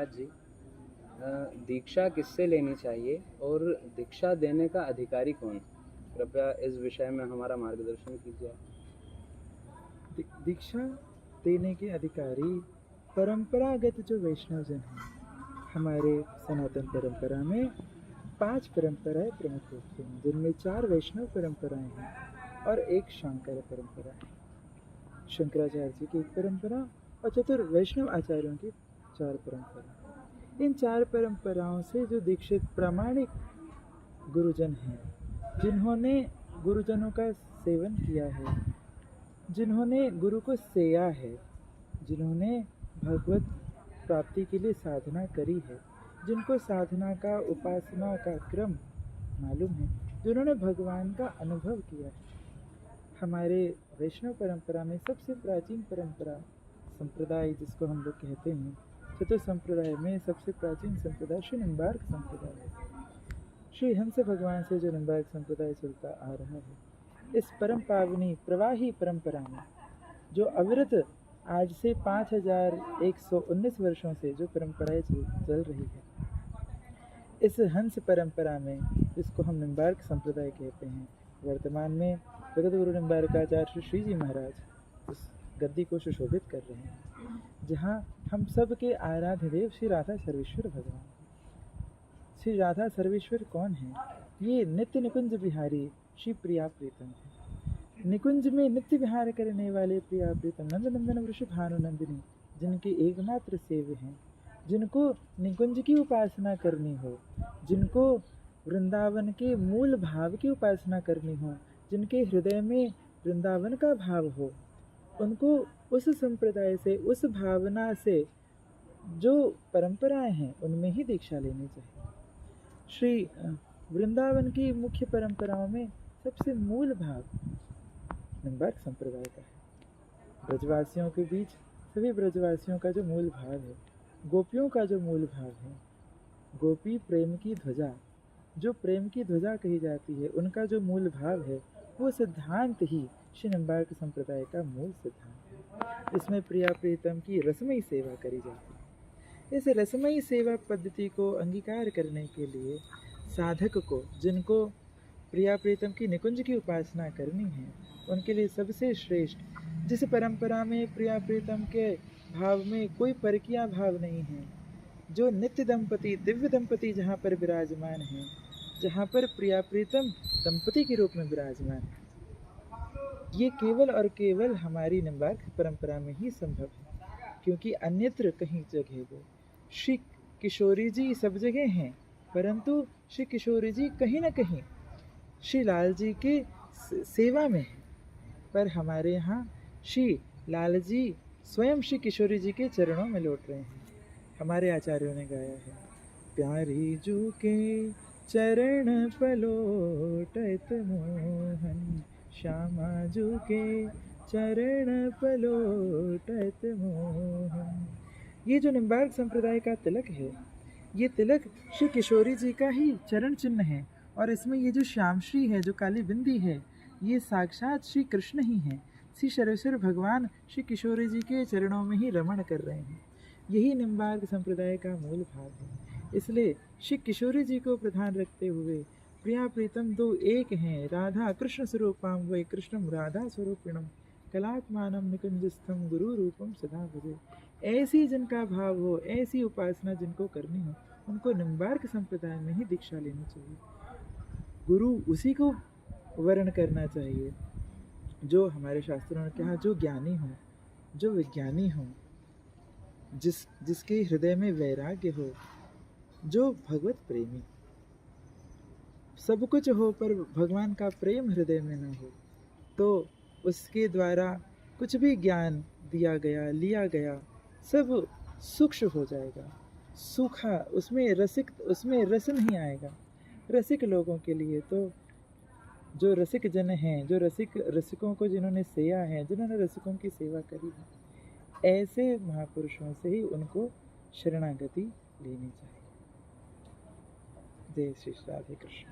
महाराज जी, दीक्षा किससे लेनी चाहिए और दीक्षा देने का अधिकारी कौन? कृपया इस विषय में हमारा मार्गदर्शन कीजिए। दीक्षा देने के अधिकारी परंपरागत जो वैष्णवजन हैं। हमारे सनातन परंपरा में 5 परंपराएं प्रमुख रूप से हैं, जिनमें 4 वैष्णव परंपराएं हैं और एक शांकर परंपरा है। शंकराचार्य जी की एक परंपरा और 4 वैष्णव आचार्यों की 4 परंपरा। इन 4 परंपराओं से जो दीक्षित प्रामाणिक गुरुजन हैं, जिन्होंने गुरुजनों का सेवन किया है, जिन्होंने गुरु को सेया है, जिन्होंने भगवत प्राप्ति के लिए साधना करी है, जिनको साधना का उपासना का क्रम मालूम है, जिन्होंने भगवान का अनुभव किया है। हमारे वैष्णव परंपरा में सबसे प्राचीन परंपरा संप्रदाय जिसको हम लोग कहते हैं, चतुर्थ संप्रदाय में सबसे प्राचीन संप्रदाय श्री निम्बार्क संप्रदाय है। श्री हंस भगवान से जो निम्बार्क संप्रदाय चलता आ रहा है, इस परम पावनी प्रवाही परंपरा में जो अविरत आज से 5119 वर्षों से जो परंपराएं चल रही है, इस हंस परंपरा में जिसको हम निम्बार्क संप्रदाय कहते हैं, वर्तमान में जगत गुरु निम्बार्काचार्य श्री जी महाराज उस गद्दी को सुशोभित कर रहे हैं, जहाँ हम सब के आराध्य देव श्री राधा सर्वेश्वर भगवान। श्री राधा सर्वेश्वर कौन है? ये नित्य निकुंज बिहारी श्री प्रिया प्रीतम है। निकुंज में नित्य विहार करने वाले प्रिया प्रीतम नंद नंदन वृषभानु नंदिनी, जिनके एकमात्र सेव्य हैं, जिनको निकुंज की उपासना करनी हो, जिनको वृंदावन के मूल भाव की उपासना करनी हो, जिनके हृदय में वृंदावन का भाव हो, उनको उस संप्रदाय से, उस भावना से जो परंपराएं हैं उनमें ही दीक्षा लेनी चाहिए। श्री वृंदावन की मुख्य परंपराओं में सबसे मूल भाव निम्बार्क संप्रदाय का है। ब्रजवासियों के बीच सभी ब्रजवासियों का जो मूल भाव है, गोपियों का जो मूल भाव है, गोपी प्रेम की ध्वजा, जो प्रेम की ध्वजा कही जाती है, उनका जो मूल भाव है, वो सिद्धांत ही श्री निम्बार्क संप्रदाय का मूल सिद्धांत है। इसमें प्रिया प्रीतम की रसमयी सेवा करी जाती है। इस रसमयी सेवा पद्धति को अंगीकार करने के लिए साधक को, जिनको प्रिया प्रीतम की निकुंज की उपासना करनी है, उनके लिए सबसे श्रेष्ठ, जिस परंपरा में प्रिया प्रीतम के भाव में कोई परकिया भाव नहीं है, जो नित्य दंपति, दिव्य दंपति जहाँ पर विराजमान हैं, जहाँ पर प्रिया प्रीतम दंपति के रूप में विराजमान है, ये केवल और केवल हमारी निम्बार्क परंपरा में ही संभव है, क्योंकि अन्यत्र कहीं जगह वो श्री किशोरी जी सब जगह हैं, परंतु श्री किशोरी जी कहीं ना कहीं श्री लाल जी के सेवा में है। पर हमारे यहाँ श्री लाल जी स्वयं श्री किशोरी जी के चरणों में लौट रहे हैं। हमारे आचार्यों ने गाया है, प्यारी जू के चरण पलोटत मोहन, श्यामा जू के चरण पलोटत मोहन। ये जो निम्बार्क संप्रदाय का तिलक है, ये तिलक श्री किशोरी जी का ही चरण चिन्ह है, और इसमें ये जो श्यामश्री है, जो काली बिंदी है, ये साक्षात श्री कृष्ण ही हैं। श्री सर्वेश्वर भगवान श्री किशोरी जी के चरणों में ही रमण कर रहे हैं। यही निम्बार्क संप्रदाय का मूल भाव है। इसलिए श्री किशोरी जी को प्रधान रखते हुए प्रिया प्रीतम दो एक हैं, राधा कृष्ण स्वरूपाम वै कृष्णम राधा स्वरूपिणम, कलात्मानम निकुंजस्थम गुरु रूपम सदा भजे। ऐसी जिनका भाव हो, ऐसी उपासना जिनको करनी हो, उनको निम्बार्क संप्रदाय में ही दीक्षा लेनी चाहिए। गुरु उसी को वर्ण करना चाहिए जो हमारे शास्त्रों ने कहा, जो ज्ञानी हो, जो विज्ञानी हो, जिसके हृदय में वैराग्य हो, जो भगवत प्रेमी। सब कुछ हो पर भगवान का प्रेम हृदय में न हो, तो उसके द्वारा कुछ भी ज्ञान दिया गया, लिया गया, सब सूक्ष्म हो जाएगा, सूखा, उसमें रस नहीं आएगा। रसिक लोगों के लिए तो, जो रसिक जन हैं, जो रसिकों को जिन्होंने सेया है, जिन्होंने रसिकों की सेवा करी है, ऐसे महापुरुषों से ही उनको शरणागति लेनी चाहिए। जय श्री राधे कृष्ण।